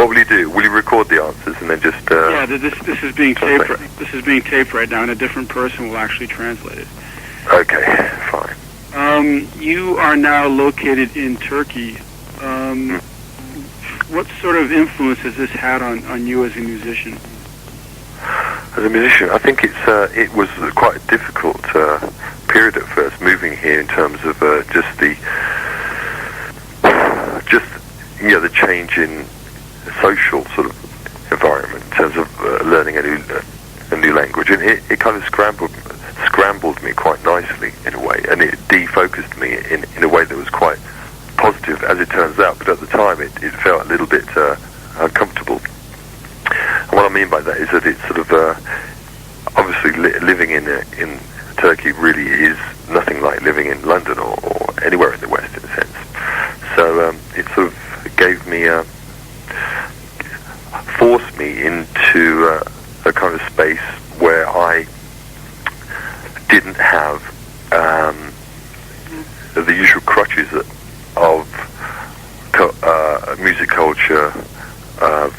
What will you do? Will you record the answers and then just? Yeah, this is being taped. This is being taped right now, and a different person will actually translate it. Okay, fine. You are now located in Turkey. What sort of influence has this had on you as a musician? As a musician, I think it was quite a difficult period at first, moving here in terms of just the change in social sort of environment in terms of learning a new language, and it kind of scrambled me quite nicely in a way, and it defocused me in a way that was quite positive, as it turns out. But at the time, it felt a little bit uncomfortable. And what I mean by that is that it's sort of obviously living in Turkey really is nothing like living in London or anywhere in the West in a sense. So it sort of gave me forced me into a kind of space where I didn't have the usual crutches of music culture, of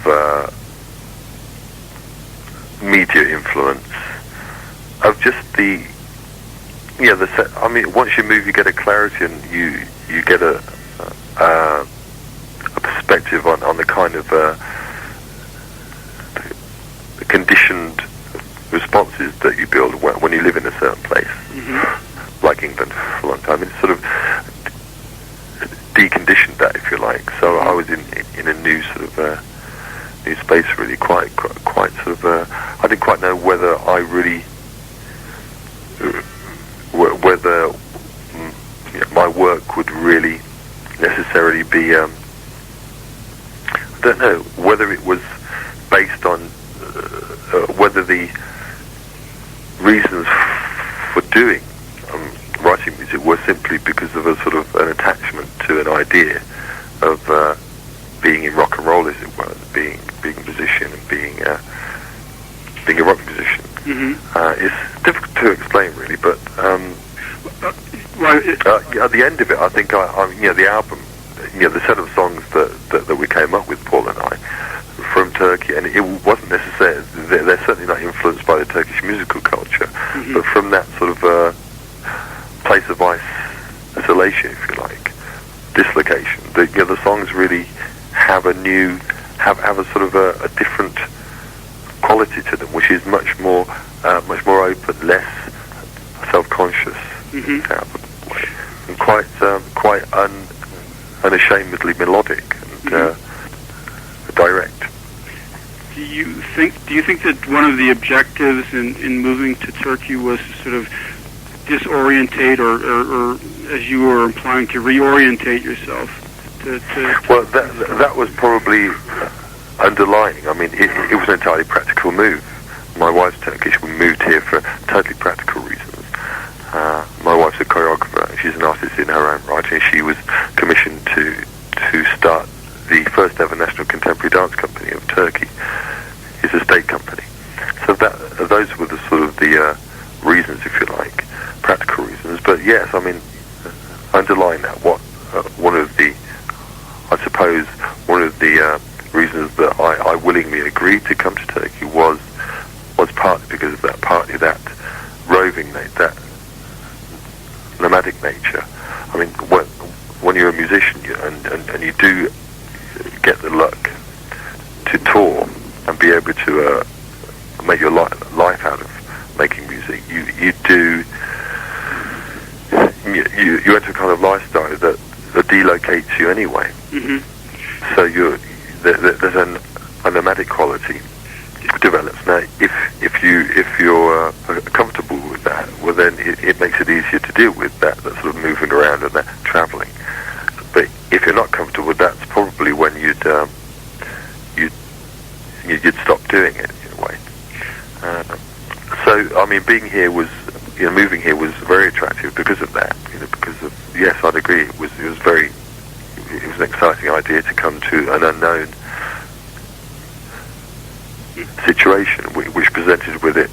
media influence, of just I mean, once you move, you get a clarity, and you get a perspective on the kind of the conditioned responses that you build when you live in a certain place, like England for a long time. It's sort of deconditioned that, if you like. So I was in a new sort of new space, really, quite sort of. I didn't quite know whether I really whether my work would really necessarily be. I don't know whether it was based on whether the reasons for doing writing music were simply because of a sort of an attachment to an idea of being in rock and roll, as it were, being a musician and being a rock musician. It's difficult to explain, really, but at the end of it, I think the album, the set of songs that we came up with, Paul and I, from Turkey, and it wasn't necessarily, they're certainly not influenced by the Turkish musical culture, but from that sort of place of isolation, if you like, dislocation, the songs really have a sort of a different quality to them, which is much more open, less self-conscious, and quite unashamedly melodic and direct. Do you think that one of the objectives in moving to Turkey was to sort of disorientate, or as you were implying, to reorientate yourself? Well, that was probably underlying. I mean, it was an entirely practical move. My wife's Turkish. We moved here for totally practical reasons. My wife's a choreographer. She's an artist in her own right, and she was commissioned to start the first ever national contemporary dance company of Turkey. It's a state company. So those were the sort of the reasons, if you like, practical reasons. But yes, I mean, underlying that, one of the reasons that I willingly agreed to come to Turkey was partly because of that, partly that roving nature, that nomadic nature. I mean, when you're a musician and you do get the luck to tour and be able to make your life out of making music, you enter a kind of lifestyle that delocates you anyway. So there's a nomadic quality develops. Now, if you're comfortable with that, well, then it makes it easier to deal with that sort of moving around and that travelling. But if you're not comfortable with that, it's probably when you'd stop doing it in a way. So, I mean, moving here was very attractive because of that. Because of, yes, I'd agree, it was an exciting idea to come to an unknown situation, which presented with it,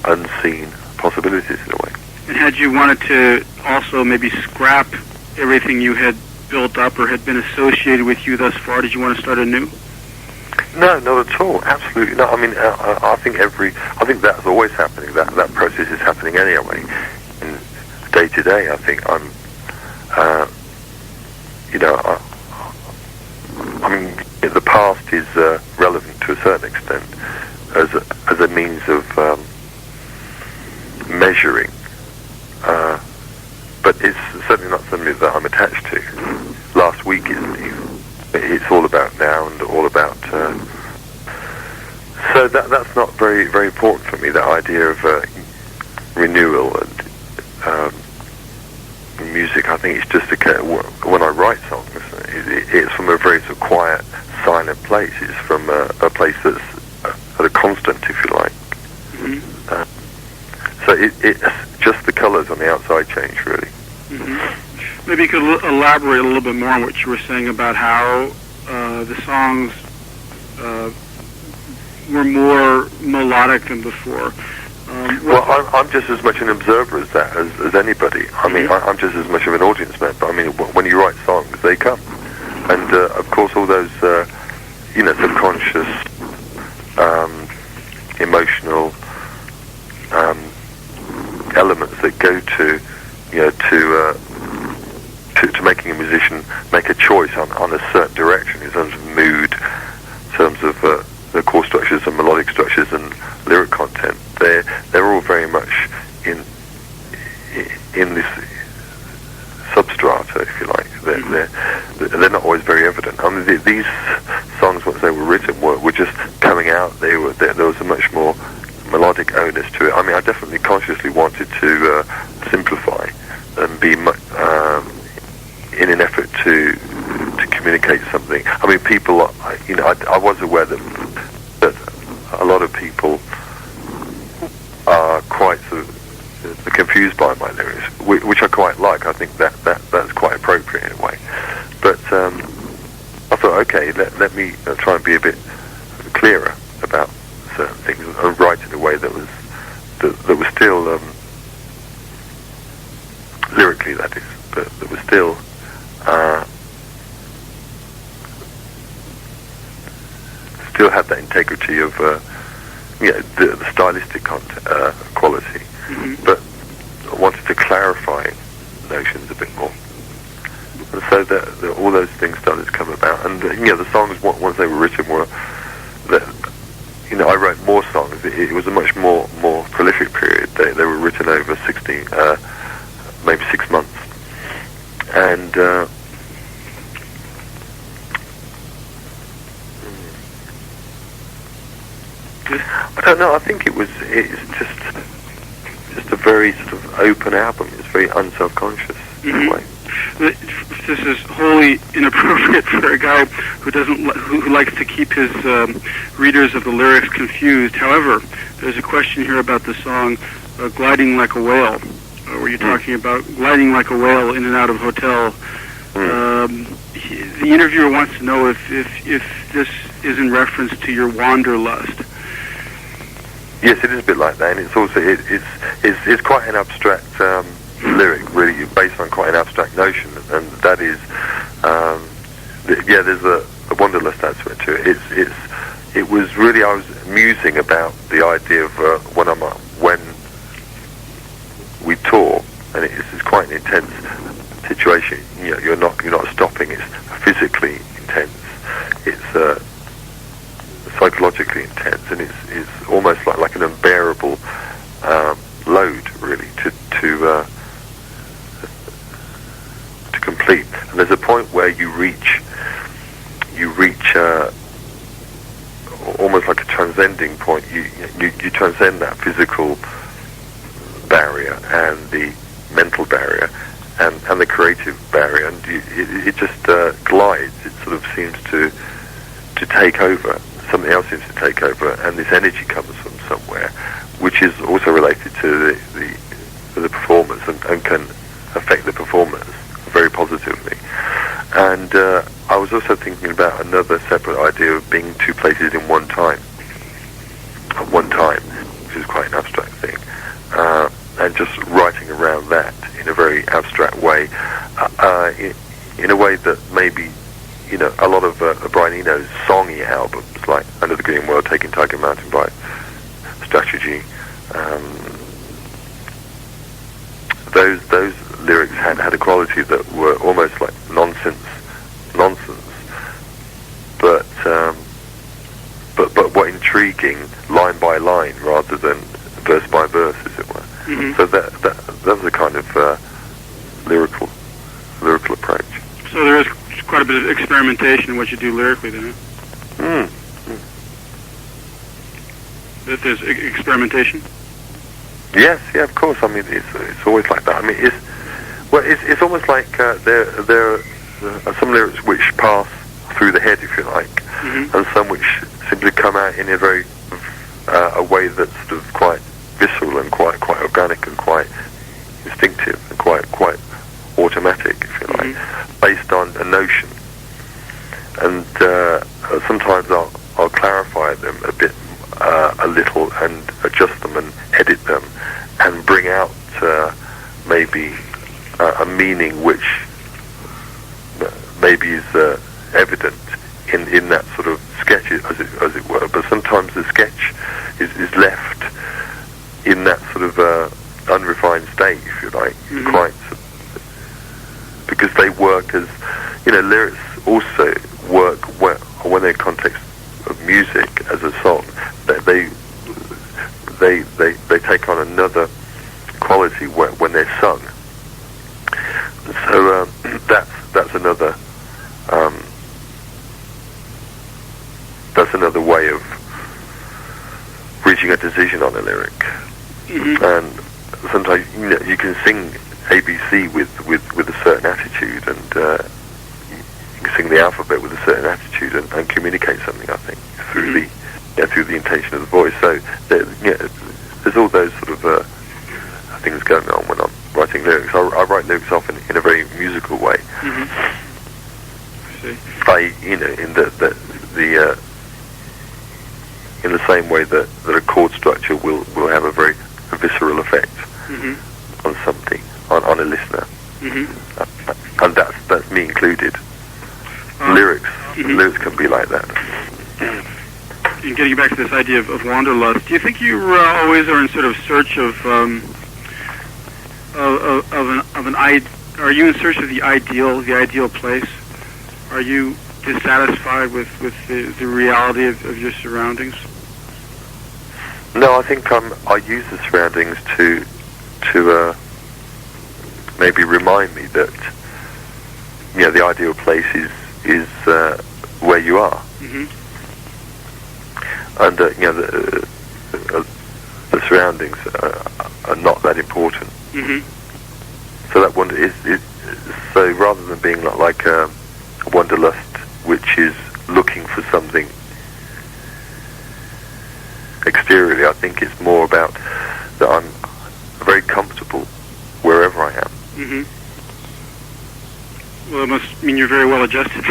unseen possibilities in a way. And had you wanted to also maybe scrap everything you had built up or had been associated with you thus far? Did you want to start anew? No, not at all. Absolutely not. I mean, I think that's always happening. That process is happening anyway. And day to day, I think I'm, I mean, the past is relevant to a certain extent as a means of measuring, but it's certainly not something that I'm attached to. Last week isn't even. It's all about now and all about. So that's not very very important for me. That idea of renewal and music. I think it's just when I write songs, it's from a very sort of quiet, silent place. It's from a place that's at a constant, if you like. Mm-hmm. So it's just the colours on the outside change, really. Mm-hmm. Maybe you could elaborate a little bit more on what you were saying about how the songs were more melodic than before. Well, I'm just as much an observer as that as anybody. I mean, I'm just as much of an audience member. I mean, when you write songs, they come, and of course, all those subconscious, emotional elements that go to making a musician make a choice on a certain direction in terms of mood, in terms of the chord structures and melodic structures and lyric content. They're all very much in this substrata, if you like. They're not always very evident. I mean, these songs, once they were written, were just coming out. There was a much more melodic onus to it. I mean, I definitely consciously wanted to simplify and be in an effort to communicate something. I mean, people, I was aware that a lot of people are quite sort of confused by my lyrics, which I quite like. I think that's quite appropriate in a way. But I thought, okay, let me try and be a bit clearer about certain things and write in a way that was still lyrically, that is, but that was still had that integrity of the stylistic quality, but I wanted to clarify notions a bit more, and so that all those things started to come about. And the songs, once they were written, were that I wrote more songs. It was a much more prolific period. They were written over 16, maybe 6 months, and I don't know. I think it's just a very sort of open album. It's very unselfconscious in a way. This is wholly inappropriate for a guy who likes to keep his readers of the lyrics confused. However, there's a question here about the song "Gliding Like a Whale," where you're talking about gliding like a whale in and out of hotel. The interviewer wants to know if this is in reference to your wanderlust. Yes, it is a bit like that, and it's also it's quite an abstract lyric, really, based on quite an abstract notion, and that is, there's a wanderlust aspect to it. It was really, I was musing about the idea of when we tour, and it's quite an intense situation. You're not stopping. It's physically intense. It's psychologically intense, and it's almost like an unbearable load, really, to complete. And there's a point where you reach almost like a transcending point. You transcend that physical barrier and the mental barrier and the creative barrier, and it just glides. It sort of seems to take over. Something else seems to take over, and this energy comes from somewhere, which is also related to the performance and can affect the performance very positively. And I was also thinking about another separate idea of being two places in one time, at one time, which is quite an abstract thing, and just writing around that in a very abstract way. in a way that maybe, you know, a lot of Brian Eno's songy albums, like Under the Green World, Taking Tiger Mountain by Strategy, those lyrics had a quality that were almost like nonsense, but were intriguing line by line rather than verse by verse, as it were. Mm-hmm. So that was a kind of lyrical approach. So there is quite a bit of experimentation in what you do lyrically, then. That there's experimentation. Yes, yeah, of course. I mean, it's always like that. I mean, it's almost like there are some lyrics which pass through the head, if you like, mm-hmm. and some which simply come out in a very a way that's sort of quite visceral and quite organic and quite instinctive and quite automatic, if you like, mm-hmm. based on a notion. And sometimes I'll clarify them a little and adjust them and edit them and bring out maybe a meaning which maybe is evident in that sort of sketch, as it were. But sometimes the sketch is left in that sort of unrefined state, if you like, mm-hmm. quite, because they work as, you know, lyrics also work when they're in context of music as a song. They take on another quality when they're sung. So that's another way of reaching a decision on a lyric. Mm-hmm. And sometimes, you know, you can sing ABC with a certain attitude, and you can sing the alphabet with a certain attitude and communicate something, I think, through the intention of the voice. So there's all those sort of things going on when I'm writing lyrics. I write lyrics often in a very musical way. Mm-hmm. I see. You know, in in the same way that a chord structure will have a very visceral effect mm-hmm. on something, on a listener, mm-hmm. And that's me included. Lyrics can be like that. And getting back to this idea of wanderlust, do you think you always are in sort of search of an are you in search of the ideal place? Are you dissatisfied with the reality of your surroundings? No, I think I use the surroundings to maybe remind me that, you know, the ideal place is where you are. Mm-hmm. And you know, the surroundings are not that important. Mm-hmm. So that wonder is so rather than being like a wanderlust, which is looking for something exteriorly, I think it's more about that I'm very comfortable wherever I am. Mm-hmm. Well, it must mean you're very well adjusted.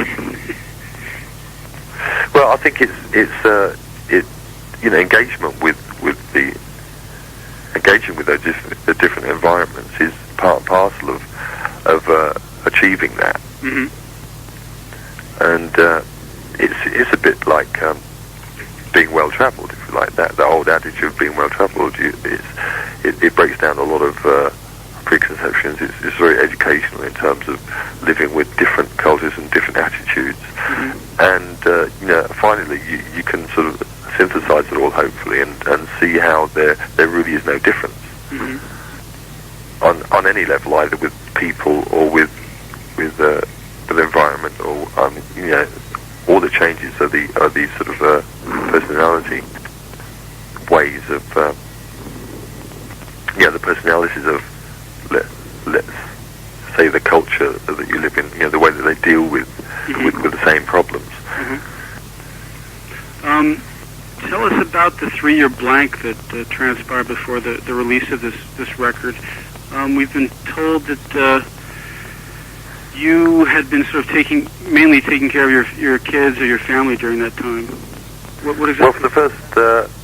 Well, I think it's you know, engagement with those different environments is part and parcel of achieving that. Mm-hmm. And it's a bit like being well travelled, if you like. That old adage of being well travelled, it breaks down a lot of preconceptions. It's very educational in terms of living with different cultures and different attitudes. Mm-hmm. And you know, finally you can sort of synthesize it all, hopefully, and see how there really is no difference mm-hmm. on any level, either with people or with the environment, or you know, all the changes are these sort of personality ways of the personalities of let's say the culture that you live in, you know, the way that they deal with mm-hmm. with the same problems. Mm-hmm. Tell us about the 3-year blank that transpired before the release of this record. We've been told that you had been sort of mainly taking care of your kids or your family during that time. What exactly? Well, for the first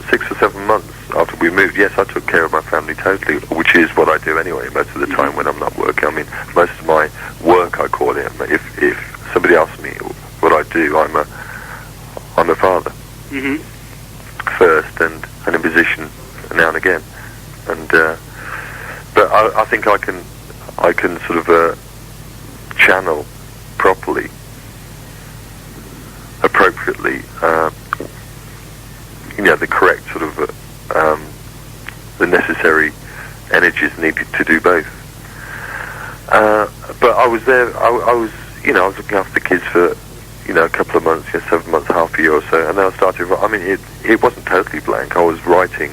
6 or 7 months after we moved, yes, I took care of my family totally, which is what I do anyway most of the time when I'm not working. I mean, most of my work, I call it. If somebody asks me what I do, I'm a father first, and a musician now and again. And but I think I can sort of channel properly, appropriately, the correct sort of the necessary energies needed to do both. But I was there. I was looking after the kids for a couple of months, 7 months, half a year or so, and then I started. I mean, it wasn't totally blank. I was writing.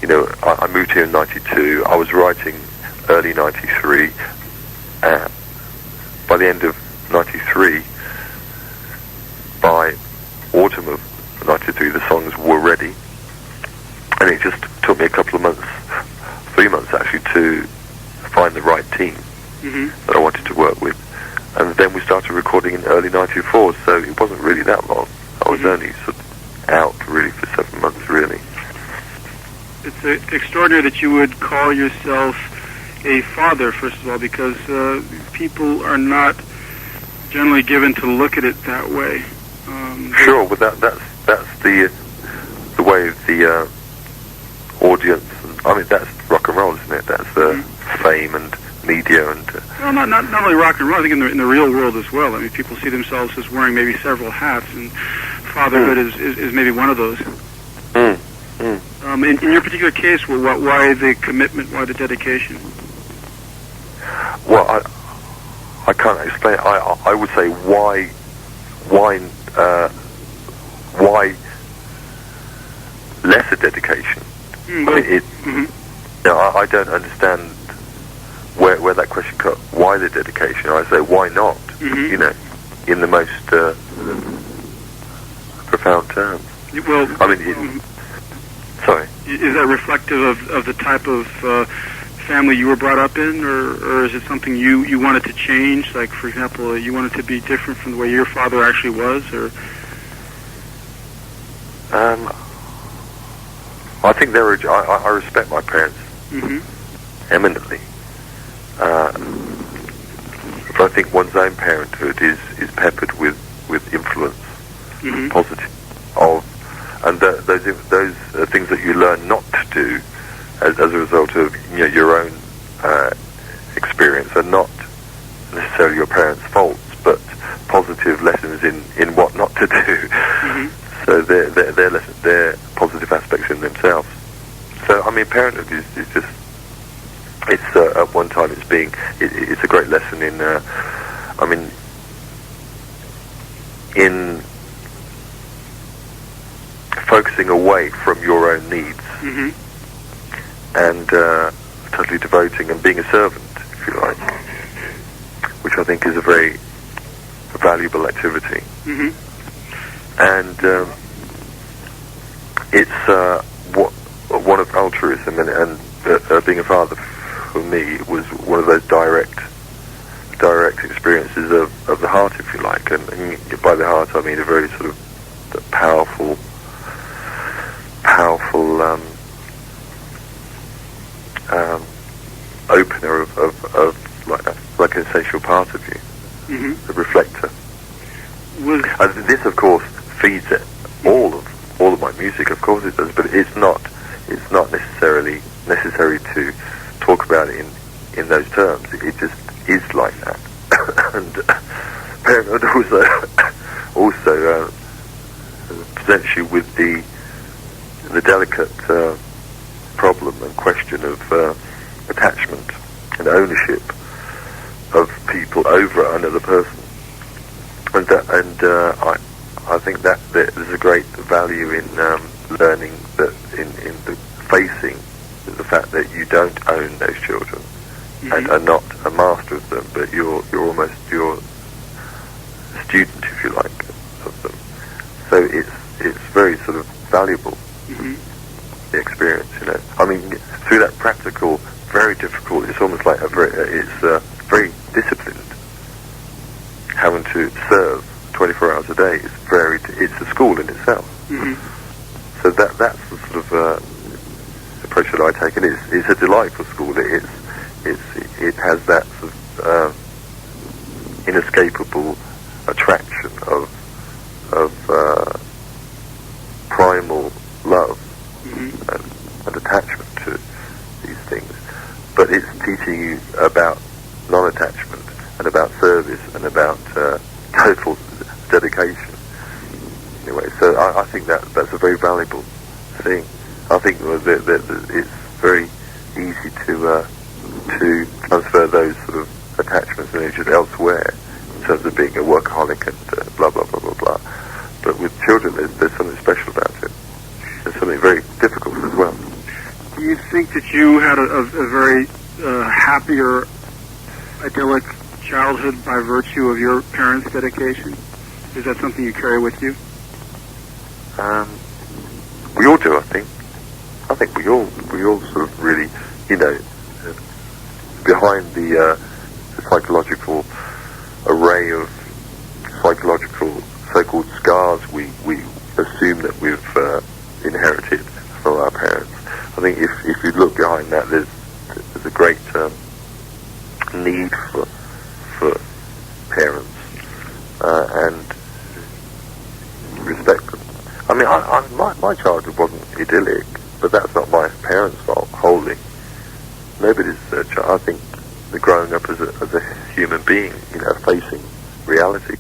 I moved here in '92. I was writing early '93. By the end of '93, by autumn of '93, the songs were ready, and it just took me a couple of months, 3 months actually, to find the right team that I wanted to work with. And then we started recording in early '94, so it wasn't really that long. I was only sort of out really for 7 months, really. It's extraordinary that you would call yourself a father, first of all, because people are not generally given to look at it that way. Sure, but that's the way of the audience. I mean, that's rock and roll, isn't it? That's fame and media and. Well, not only rock and roll. I think in the real world as well. I mean, people see themselves as wearing maybe several hats, and fatherhood is maybe one of those. In your particular case, why the commitment? Why the dedication? Well, I can't explain. I would say why lesser dedication. I don't understand where that question comes. Why the dedication? I say why not? In the most profound terms. Well, I mean, sorry. Is that reflective of the type of family you were brought up in, or is it something you wanted to change? Like, for example, you wanted to be different from the way your father actually was, or? I think I respect my parents eminently. But I think one's own parenthood is peppered with influence, positive, and those things that you learn not to do as a result of your own experience are not necessarily your parents' faults, but positive lessons in what not to do. So they're positive aspects in themselves. So I mean, parenthood is just at one time it's a great lesson in in focusing away from your own needs and totally devoting and being a servant, if you like, which I think is a very valuable activity. And it's one of altruism and being a father for me was one of those direct experiences of the heart, if you like, and by the heart I mean a very sort of powerful opener of like an essential part of you, a reflector. And this, of course, feeds it. All of my music, of course, it does, but it's not necessarily necessary to talk about it in those terms. It just is like that. And parenthood also presents you with the delicate problem and question of attachment and ownership of people over another person. And I think that there's a great value in learning that in the facing the fact that you don't own those children and are not a master of them, but you're almost your student, if you like, of them. So it's very sort of valuable, the experience, I mean, through that practical, very difficult. It's almost like very disciplined. Having to serve 24 hours a day it's a school in itself. So that's the sort of approach that I take, and it's a delightful school. It has that sort of inescapable attraction of primal love and attachment to these things, but it's teaching you about non-attachment and about service and about total dedication. Anyway, so I think that's a very valuable thing. I think that it's very easy to transfer those sort of attachments and energies elsewhere in terms of being a workaholic and blah blah blah blah blah. But with children, there's something special about it. There's something very difficult as well. Do you think that you had a very happy or idyllic childhood by virtue of your parents' dedication? Is that something you carry with you? We all do, I think. I think we all sort of really, behind the psychological array of psychological so-called scars we assume that we've inherited from our parents. I think if you look behind that, there's a great need for parents and respect them. I mean, my childhood wasn't idyllic, but that's not my parents' fault wholly. Nobody's I think the growing up as a human being, facing reality.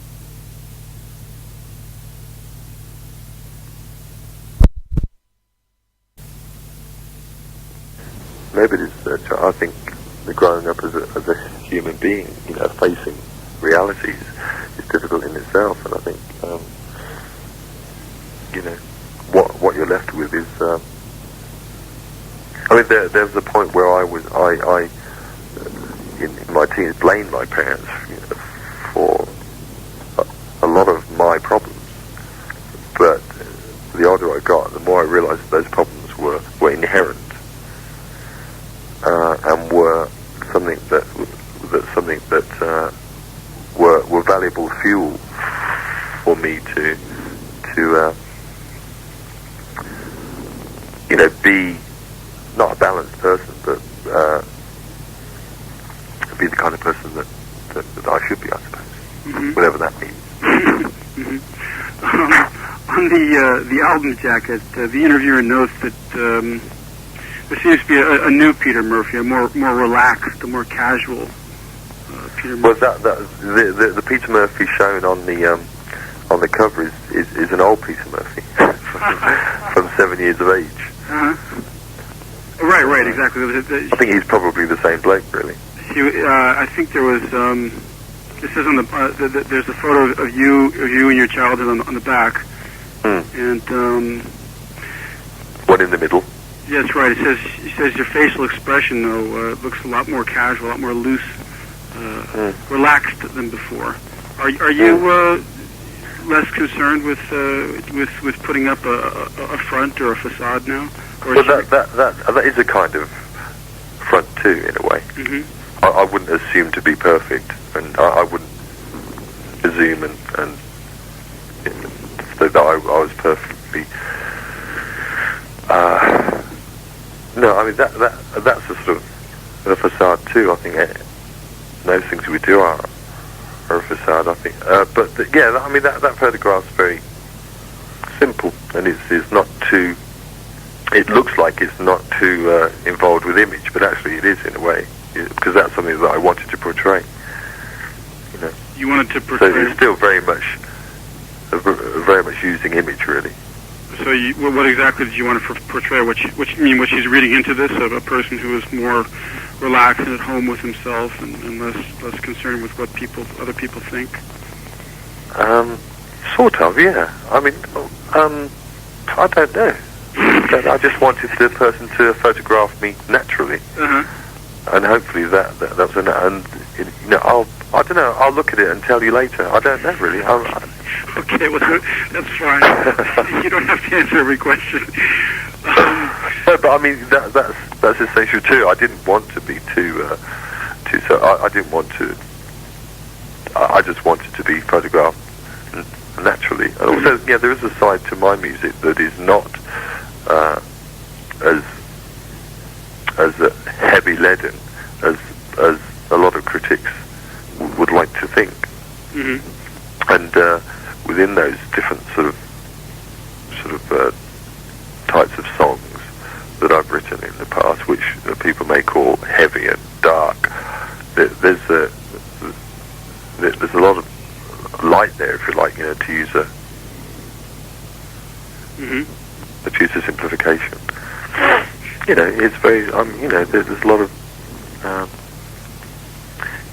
Nobody's I think the growing up as a human being, facing realities is difficult in itself, and I think what you're left with is. I mean, there was a point where I in my teens blamed my parents for a lot of my problems, but the older I got, the more I realised that those problems were inherent and were something that were valuable fuel for me to be not a balanced person, but be the kind of person that I should be, I suppose, whatever that means. On the album jacket, the interviewer notes that there seems to be a new Peter Murphy, a more relaxed, a more casual Peter Murphy. Well, the Peter Murphy shown on the cover is an old Peter Murphy from 7 years of age. Right, exactly. I think he's probably the same bloke, really. I think there was. It says on there's a photo of you and your childhood on the back, and one in the middle. Yeah, that's right. It says your facial expression though looks a lot more casual, a lot more loose, relaxed than before. Are you less concerned with putting up a front or a facade now? Or well, that is a kind of front too, in a way. I wouldn't assume to be perfect, and I wouldn't presume and so that I was perfectly. No, I mean that's a sort of a facade too. I think those things we do are a facade. I think, but yeah, I mean that photograph's very simple, and it's not too. It looks like it's not too involved with image, but actually it is in a way, because that's something that I wanted to portray. You wanted to portray. So it's still very much using image, really. So what exactly did you want to portray? What she's reading into this, of a person who is more relaxed and at home with himself and less concerned with what other people think? Sort of, yeah. I mean, I don't know. I just wanted the person to photograph me naturally, and hopefully that was enough. And I don't know. I'll look at it and tell you later. I don't know really. Okay, well that's fine. You don't have to answer every question. No, but I mean that's essential too. I didn't want to be too. So I didn't want to. I just wanted to be photographed naturally, and also there is a side to my music that is not as heavy leaden as a lot of critics would like to think. Mm-hmm. And within those different sort of types of songs that I've written in the past, which people may call heavy and dark, there's a lot of light there, if you like, to use a simplification. It's very, there's a lot of.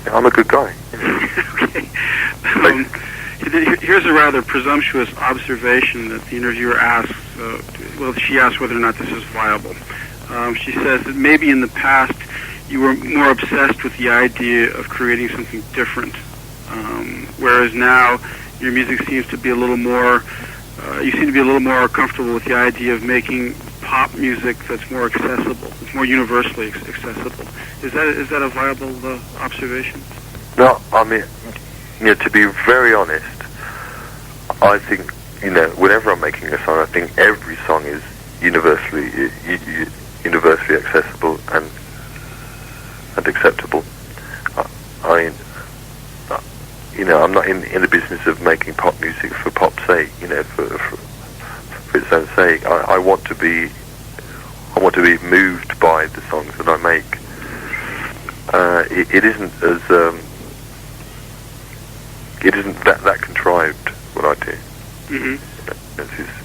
I'm a good guy. Okay. Here's a rather presumptuous observation that the interviewer asks. She asks whether or not this is viable. She says that maybe in the past you were more obsessed with the idea of creating something different, whereas now your music seems to be a little more. You seem to be a little more comfortable with the idea of making pop music that's more accessible, it's more universally accessible. Is that a viable observation? No, I mean, to be very honest, I think, whenever I'm making a song, I think every song is universally accessible and acceptable. I'm not in the business of making pop music for pop's sake, for its own sake. I want to be moved by the songs that I make. It isn't that contrived what I do. Mm-hmm.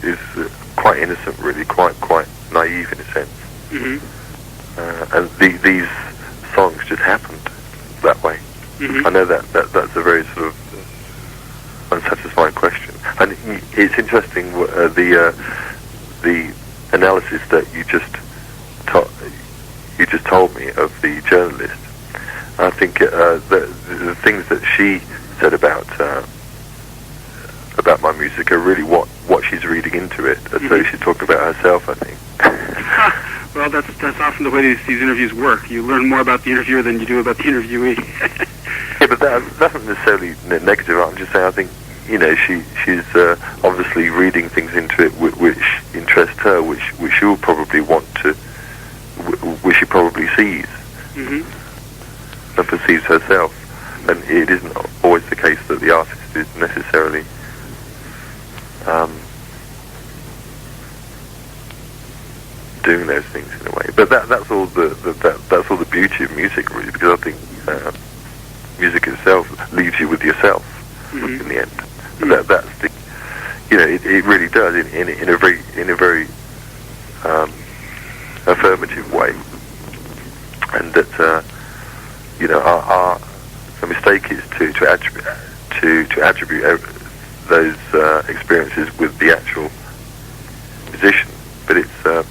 It's quite innocent, really, quite naive in a sense. Mm-hmm. And these songs just happened that way. Mm-hmm. I know that's a very sort of unsatisfying question, and it's interesting the analysis that you just told me of the journalist. I think the things that she said about my music are really what she's reading into it. Mm-hmm. So she's talking about herself, I think. Well, that's often the way these interviews work. You learn more about the interviewer than you do about the interviewee. Yeah, but that's not necessarily negative. I'm just saying, I think, she's obviously reading things into it which interest her, which she'll probably want to, which she probably sees mm-hmm. and perceives herself. And it isn't always the case that the artist is necessarily doing those things in a way. But that's all that's all the beauty of music, really, because I think music itself leaves you with yourself mm-hmm. in the end. Mm-hmm. That's the, it really does in a very affirmative way, and that the mistake is to attribute those experiences with the actual musician. But it's the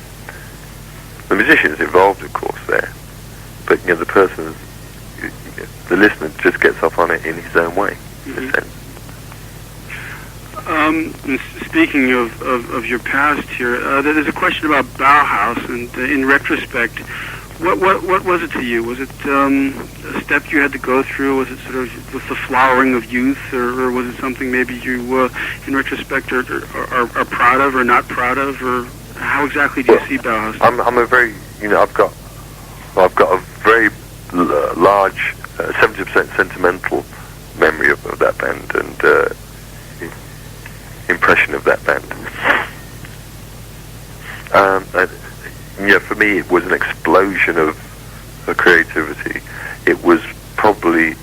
musician is involved, of course, there. But the person's, the listener just gets off on it in his own way, mm-hmm. in a sense. Speaking of your past here, there's a question about Bauhaus, and in retrospect, what was it to you? Was it a step you had to go through? Was it sort of with the flowering of youth, or was it something maybe you, in retrospect, are proud of or not proud of, or how exactly do you see Bauhaus? I'm a very, I've got a very large 70% sentimental memory of that band and impression of that band. For me, it was an explosion of creativity. It was probably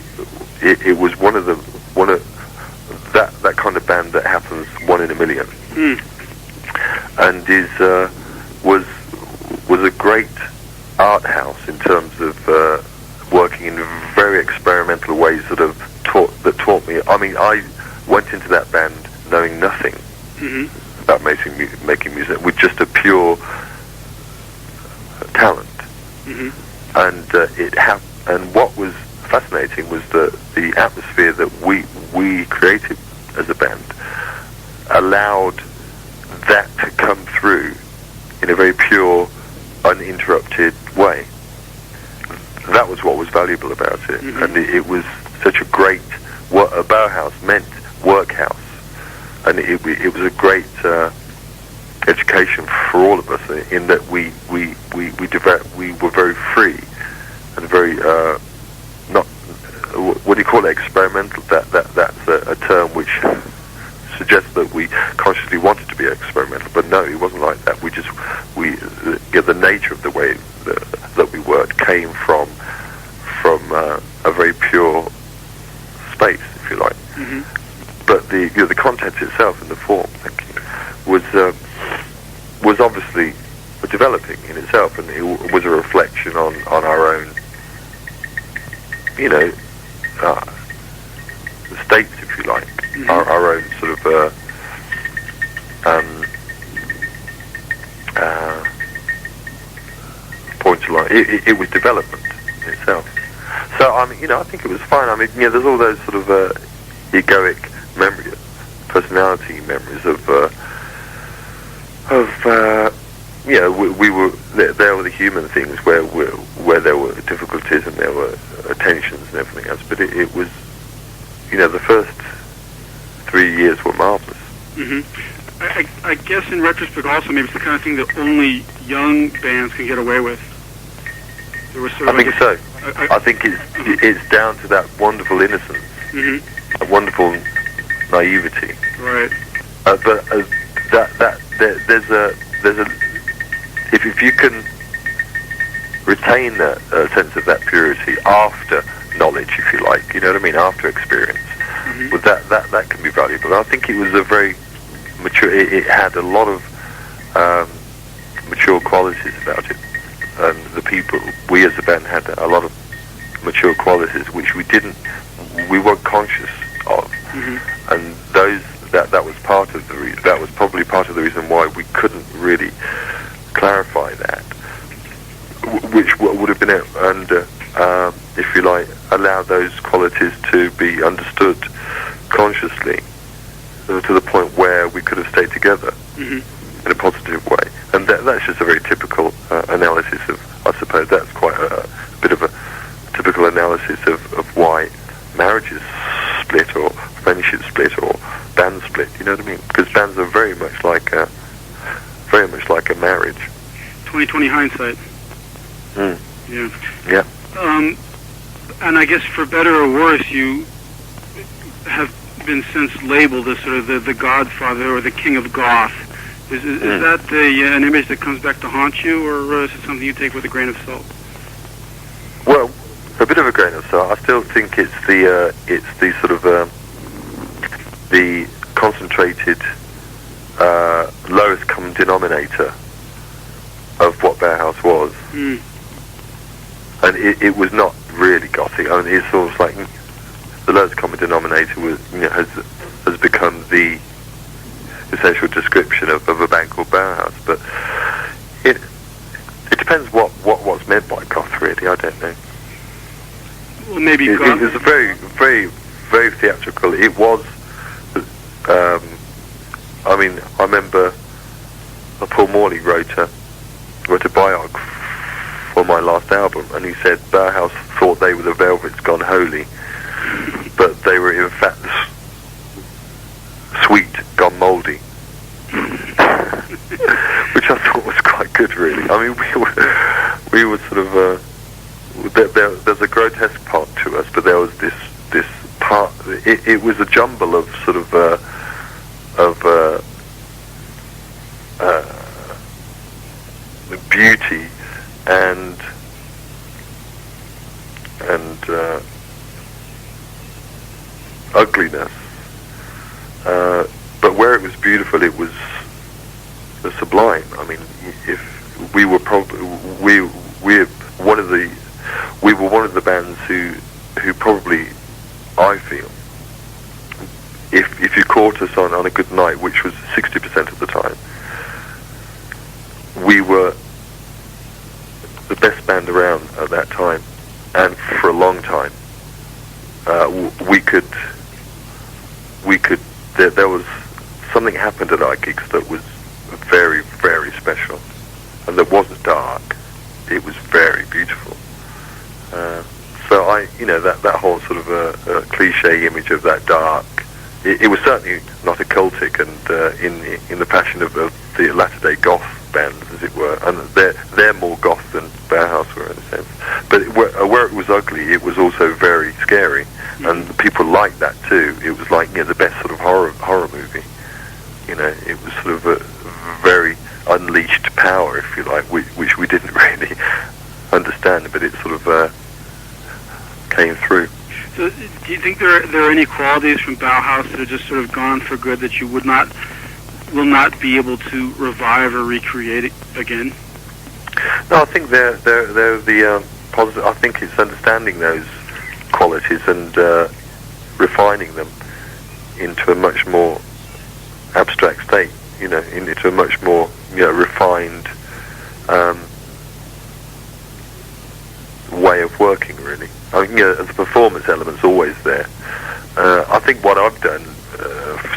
it was one of that kind of band that happens 1 in a million, and was a great art house in terms of working in very experimental ways that taught me. I mean, I went into that band knowing nothing mm-hmm. about making music, with just a pure talent, mm-hmm. and and what was fascinating was the atmosphere that we created as a band allowed that to come through in a very pure, uninterrupted way. That was what was valuable about it, mm-hmm. and it was such a great. What a Bauhaus meant workhouse, and it was a great education for all of us, in that we were very free and very not, what do you call it, experimental. That's a term which suggests that we consciously wanted to be experimental, but no, it wasn't like that. The nature of the way that we worked came from a very pure space, if you like. But the content itself and the form, was obviously developing in itself, and it was a reflection on our own, states, if you like, our own sort of points of light. It was development in itself. So I think it was fine. There's all those sort of egoic memories, personality memories of we were there were the human things where there were difficulties and there were tensions and everything else. But it was, the first 3 years were marvelous. I guess in retrospect, also maybe it's the kind of thing that only young bands can get away with. There was sort of, I think so. I think it's down to that wonderful innocence, a wonderful naivety. Right. But there's a if you can retain that sense of that purity after knowledge, if you like, you know what I mean, after experience, well, that can be valuable. I think it was a very mature. It had a lot of mature qualities about it, and the people, we as a band, had a lot of mature qualities which we weren't conscious of, and that was part of the reason. That was probably part of the reason why we couldn't really clarify that, which would have been if you like, allow those qualities to be understood consciously to the point where we could have stayed together in a positive way. And that's just a very typical analysis of, I suppose, that's quite a bit of a typical analysis of why marriages split or friendships split or bands split, you know what I mean? Because bands are very much like a marriage. 20/20 hindsight. Yeah. And I guess for better or worse, you have been since labeled as sort of the Godfather or the King of Goth. Is that an image that comes back to haunt you, or is it something you take with a grain of salt? Well, a bit of a grain of salt. I still think it's the sort of the concentrated lowest common denominator of what Bauhaus was. And it was not really gothic. I mean, it's sort of like the lowest common denominator was, has become the essential description of a band called Bauhaus. But it depends what's meant by goth, really. I don't know. Well, maybe it was a very, very, very theatrical. It was. I remember Paul Morley wrote a biog for my last album, and he said Bauhaus thought they were the Velvets gone holy, but they were in fact sweet gone mouldy, which I thought was quite good, really. I mean, we were sort of there's a grotesque part to us, but there was this part. It was a jumble of sort of beauty and ugliness, but where it was beautiful, it was sublime. I mean, if we were we were one of the bands who probably, I feel, if you caught us on a good night, which was 60% of the time, we were the best band around at that time, and for a long time. There was something happened at our gigs that was very, very special, and that wasn't dark. It was very beautiful. So that whole sort of cliche image of that dark, it was certainly not occultic, and in the passion of the latter-day goth band, as it were, and they're more goth than Bauhaus were in a sense. But where it was ugly, it was also very scary, and people liked that too. It was like the best sort of horror movie. It was sort of a very unleashed power, if you like, which we didn't really understand, but it sort of came through. So, do you think there are any qualities from Bauhaus that are just sort of gone for good that you will not be able to revive or recreate it again? No, I think they're the positive. I think it's understanding those qualities and refining them into a much more abstract state. Into a much more refined way of working, really. I mean, the performance element's always there. I think what I've done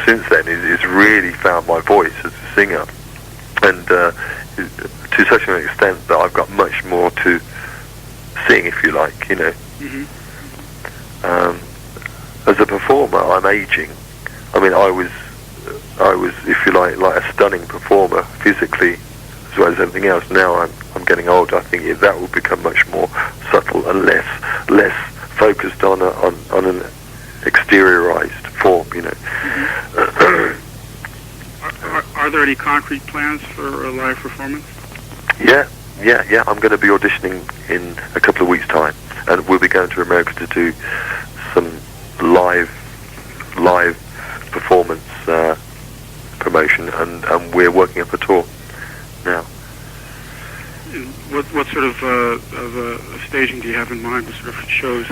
since then is really found my voice as a singer, and to such an extent that I've got much more to sing, if you like. As a performer, I'm aging. I mean, I was, if you like a stunning performer physically as well as everything else. Now I'm getting older. I think that will become much more subtle and less focused on an exteriorized form. Are there any concrete plans for a live performance? Yeah. I'm going to be auditioning in a couple of weeks' time, and we'll be going to America to do some live performance promotion, and we're working up a tour now. What sort of staging do you have in mind? What sort of shows?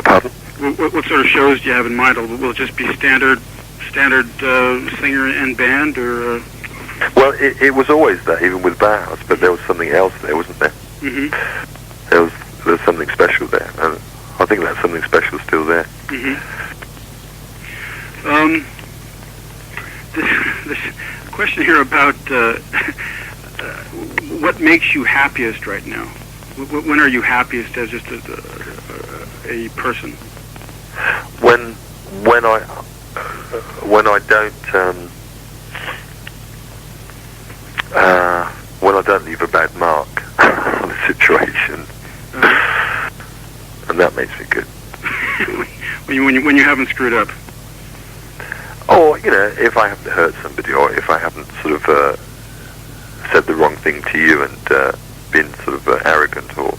Pardon? What sort of shows do you have in mind? Will it just be standard singer and band, or? Well, it was always that, even with Bauhaus, but there was something else there, wasn't there? Mm-hmm. There was something special there, and I think that something special is still there. Mm-hmm. This question here about what makes you happiest right now? When are you happiest as just a person? When I don't leave a bad mark on a situation, and that makes me good. when you haven't screwed up. Or if I haven't hurt somebody, or if I haven't sort of said the wrong thing to you and been sort of arrogant or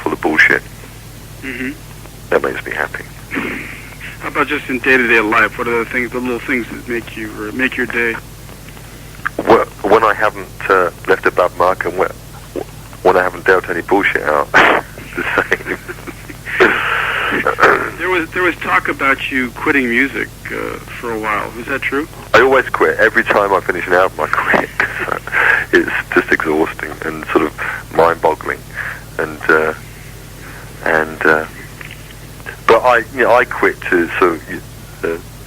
full of bullshit. Mm-hmm. That makes me happy. How about just in day-to-day life? What are the little things that make your day? Well, when I haven't left a bad mark, and when I haven't dealt any bullshit out, it's the same. There was talk about you quitting music for a while. Is that true? I always quit. Every time I finish an album, I quit. It's just exhausting and sort of mind-boggling, but I quit to sort of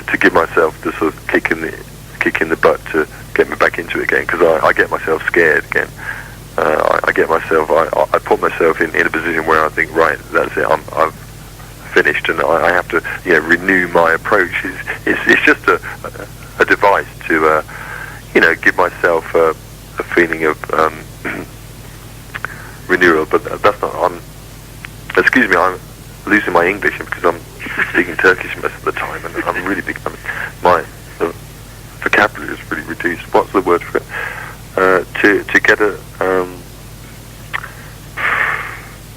to give myself the sort of kick in the butt to get me back into it again, because I get myself scared again. I get myself. I put myself in a position where I think, right, that's it. I've finished, and I have to renew my approach. It's just a device to give myself a feeling of renewal. But that's not. Excuse me, I'm losing my English because I'm speaking Turkish most of the time, and I'm really becoming my vocabulary is really reduced. What's the word for it? To get a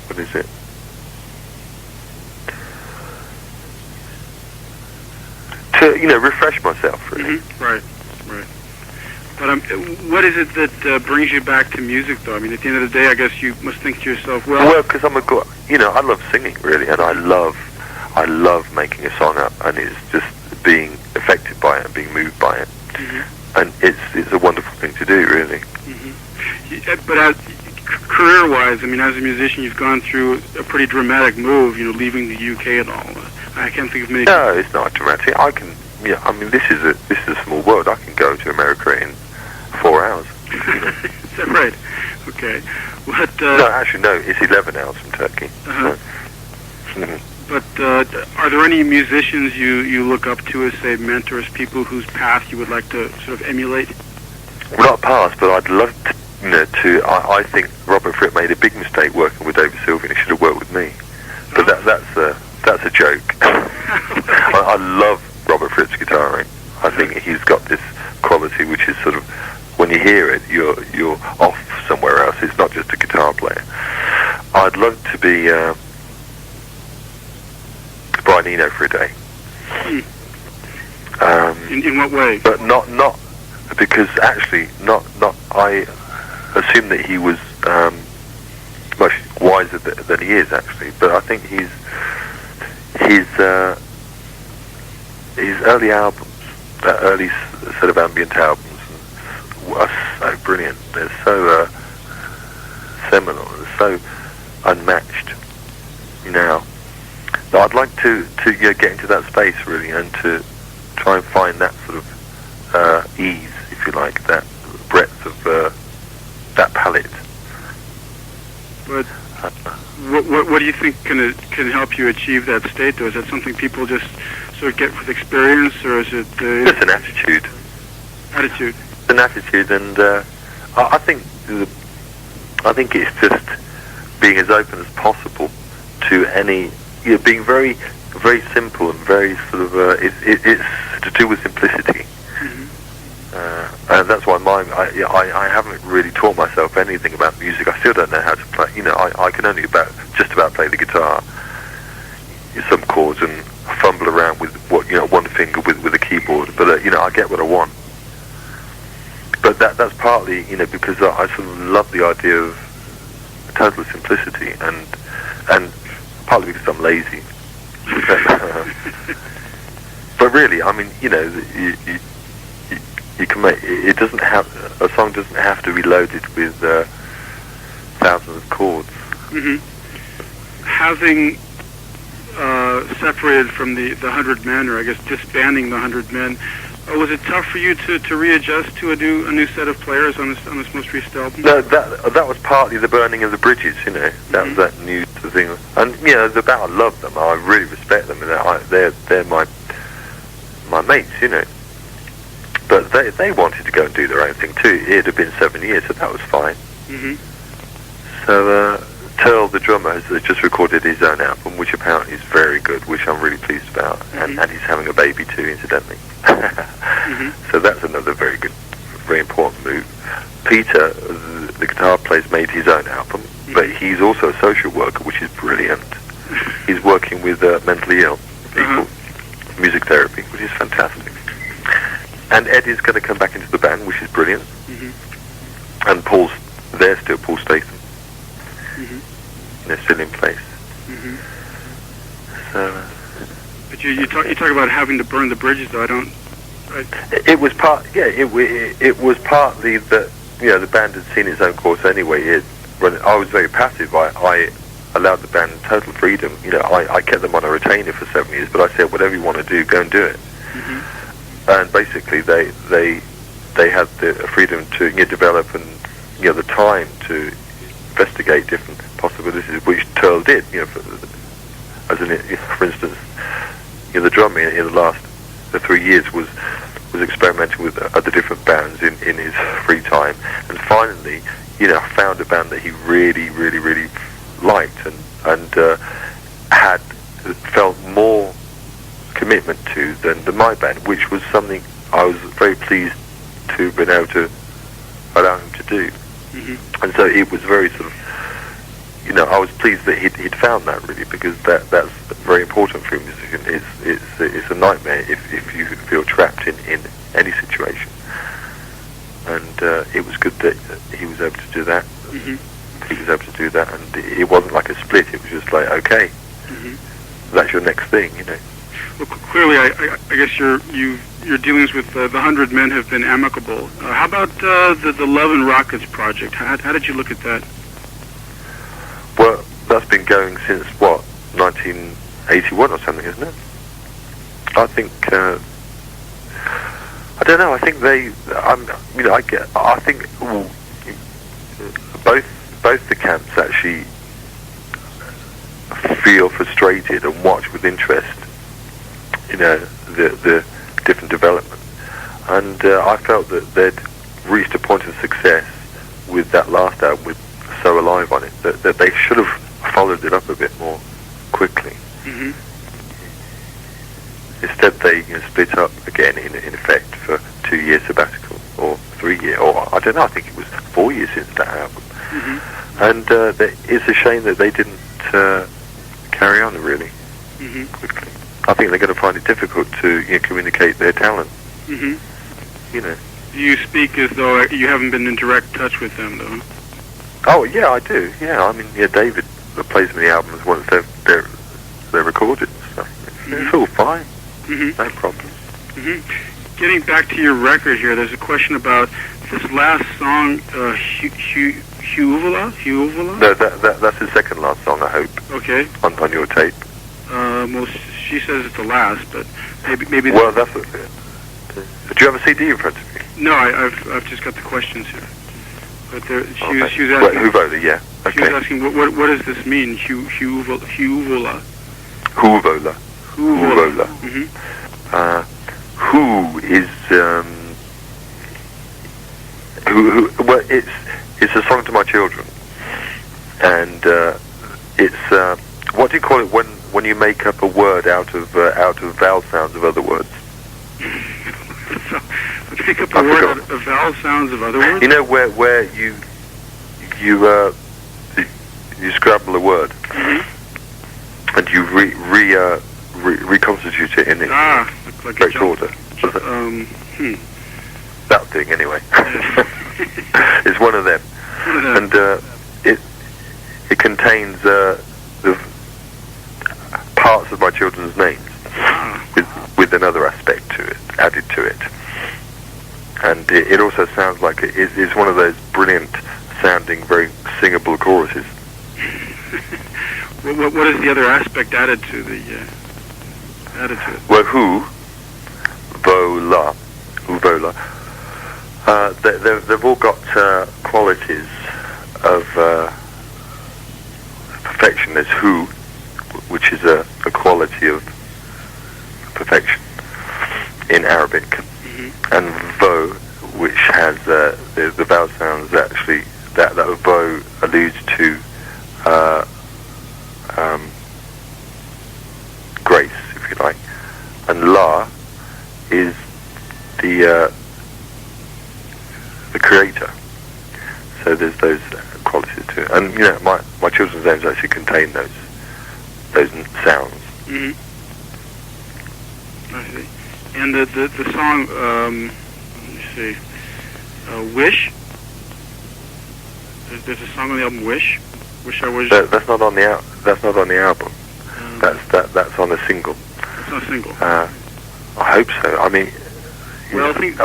what is it? To refresh myself, really. Mm-hmm. Right. But what is it that brings you back to music, though? I mean, at the end of the day, I guess you must think to yourself, well, because I love singing, really, and I love making a song up, and it's just being affected by it and being moved by it, mm-hmm. and it's a wonderful thing to do, really. Mm-hmm. But career-wise, I mean, as a musician, you've gone through a pretty dramatic move, leaving the UK and all. I can't think of many. No, it's not dramatic. I can. Yeah, I mean, this is a small world. I can go to America in 4 hours. Is that right? Okay. What? No, actually, no. It's 11 hours from Turkey. Uh-huh. So. But are there any musicians you look up to as, say, mentors, people whose path you would like to sort of emulate? Well, not past, but I'd love to, I think Robert Fripp made a big mistake working with David Sylvian. He should have worked with me. But that's a joke. I love Robert Fripp's guitaring. I think he's got this quality which is sort of, when you hear it, you're off somewhere else. It's not just a guitar player. I'd love to be Brian Eno for a day. In what way? But not because actually not. I assume that he was much wiser than he is actually. But I think his early albums, early sort of ambient albums, are so brilliant. They're so seminal. They're so unmatched now. So I'd like to get into that space really, and to try and find that sort of ease, if you like, that breadth of that palette. But what do you think can help you achieve that state, though? Is that something people just sort of get with experience, or is it just an attitude? Attitude. An attitude, and I think it's just being as open as possible to any, being very, very simple and very sort of. It's to do with simplicity, and that's why I haven't really taught myself anything about music. I still don't know how to play. I can only just about play the guitar, some chords, and fumble around with one finger with a keyboard. But I get what I want. But that's partly because I sort of love the idea of total simplicity, and partly because I'm lazy. But really, I mean, you can make it. Doesn't have a song doesn't have to be loaded with thousands of chords. Mm-hmm. Having separated from the 100 Men, or I guess disbanding the 100 Men, was it tough for you to readjust to a new set of players on this most recent album? No, that was partly the burning of the bridges. That was that new thing. And the band, I love them. I really respect them, and they're my mates. But they wanted to go and do their own thing too. It had been 7 years, so that was fine. Mm-hmm. So Turl, the drummer, has just recorded his own album, which apparently is very good, which I'm really pleased about. Mm-hmm. And he's having a baby too, incidentally. Mm-hmm. So that's another very good, very important move. Peter, the guitar player, made his own album, but he's also a social worker, which is brilliant. He's working with mentally ill people, music therapy, which is fantastic. And Eddie's going to come back into the band, which is brilliant. Mm-hmm. And Paul Statham. Mm-hmm. They're still in place. Mm-hmm. So. But you talk about having to burn the bridges, though. It was it was partly that the band had seen its own course anyway. I was very passive. I allowed the band total freedom. I kept them on a retainer for 7 years, but I said, whatever you want to do, go and do it. Mm-hmm. And basically, they had the freedom to develop and the time to investigate different possibilities, which Turl did. For instance, the drummer in the 3 years was experimenting with other different bands in his free time, and finally, found a band that he really, really, really liked and had felt more commitment to than my band, which was something I was very pleased to have been able to allow him to do. Mm-hmm. And so it was very sort of, I was pleased that he'd found that really, because that's very important for a musician. It's a nightmare if you feel trapped in any situation. And it was good that he was able to do that. Mm-hmm. He was able to do that, and it wasn't like a split. It was just like, okay, that's your next thing, Well, clearly, I guess your dealings with the 100 Men have been amicable. How about the Love and Rockets project? How did you look at that? Well, that's been going since 1981 or something, isn't it? I think I don't know. I think I think both the camps actually feel frustrated and watch with interest, the different development. And I felt that they'd reached a point of success with that last album with So Alive on it, that they should have followed it up a bit more quickly. Mm-hmm. Instead, they split up again in effect for 2 years sabbatical, or 3 years, or I don't know. I think it was 4 years since that album. Mm-hmm. And it's a shame that they didn't carry on really quickly. I think they're going to find it difficult to communicate their talent. Mm-hmm. You You speak as though you haven't been in direct touch with them, though. Oh yeah, I do. Yeah, I mean, David plays me the albums once they're recorded and stuff. It's all fine. Mm-hmm. No problem. Mm-hmm. Getting back to your record here, there's a question about this last song, Huuvula? No, that's the second last song, I hope. Okay. On your tape. Well, she says it's the last, but maybe. Well, that's. Do you have a CD in front of you? No, I've just got the questions here. But she was asking. Huvola, yeah. Okay. She was asking what does this mean? Huvola. Huvola. Mm-hmm. Who is who? Well, it's a song to my children, and it's what do you call it when you make up a word out of vowel sounds of other words? Make up a word out of vowel sounds of other words. You know where you scramble a word and you reconstitute it in like correct order. That thing anyway. It's one of them, and it contains the parts of my children's names with another aspect to it, added to it. And it also sounds like it's one of those brilliant sounding, very singable choruses. What is the other aspect added to it? Well, Huvola. They've all got qualities of perfection. There's Hu, which is a quality of perfection in Arabic. And Vo, which has the vowel sounds actually that Vo alludes to grace, if you like, and La is the creator. So there's those qualities to it, and my children's names actually contain those sounds. Mm-hmm. I see. And the song, let me see, Wish. There's a song on the album, Wish. Wish I Was. That's not on the album. That's on a single. It's not a single. I hope so. I mean, well, I think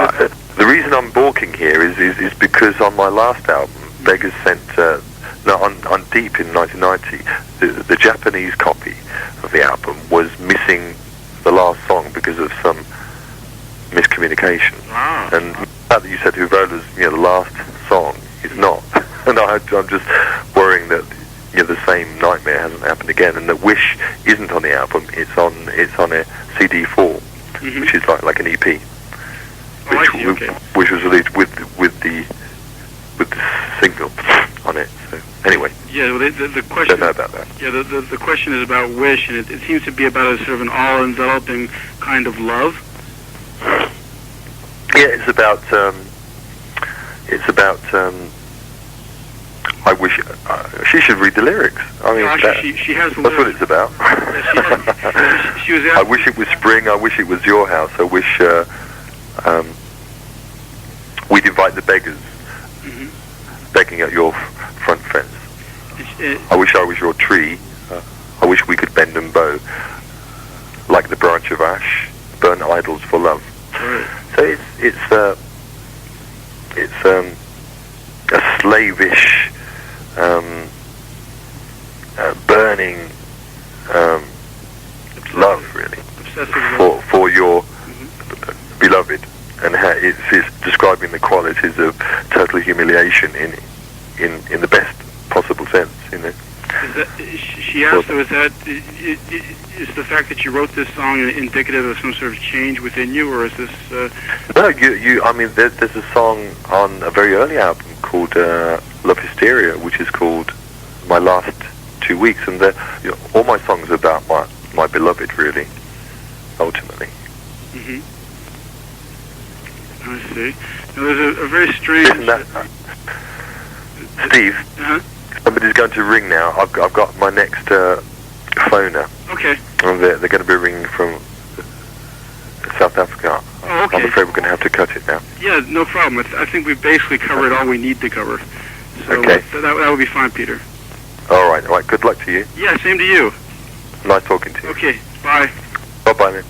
the reason I'm balking here is because on my last album, Beggars sent on Deep in 1990, the Japanese copy of the album was missing the last song because of some miscommunication. And the fact that you said Huvola's the last song is not, and I'm just worrying that the same nightmare hasn't happened again, and that Wish isn't on the album. It's on a CD4, which is like an EP, which was released with the single on it. So anyway, yeah. Well, the question. Don't know about that. Yeah, the question is about Wish, and it seems to be about a sort of an all-enveloping kind of love. Yeah, it's about. I wish she should read the lyrics. I mean, she has the that's lyrics. what it's about. She was I wish it was spring. I wish it was your house. I wish we'd invite the beggars begging at your front fence. I wish I was your tree. I wish we could bend and bow like the branch of ash, burn idols for love. Right. So it's a slavish, burning love, really, for your beloved, and it's describing the qualities of total humiliation in the best possible sense, She asked, though, is the fact that you wrote this song indicative of some sort of change within you, or is this? No, I mean, there's a song on a very early album called Love Hysteria, which is called My Last 2 Weeks, and all my songs are about my beloved, really, ultimately. Mm-hmm. I see. Now, there's a very strange... Steve, uh-huh. Somebody's going to ring now. I've got my next phoner. Okay. And they're going to be ringing from South Africa. Oh, okay. I'm afraid we're going to have to cut it now. Yeah, no problem. I think we've basically covered all we need to cover. So okay. That would be fine, Peter. All right. Good luck to you. Yeah, same to you. Nice talking to you. Okay, bye. Bye-bye, man.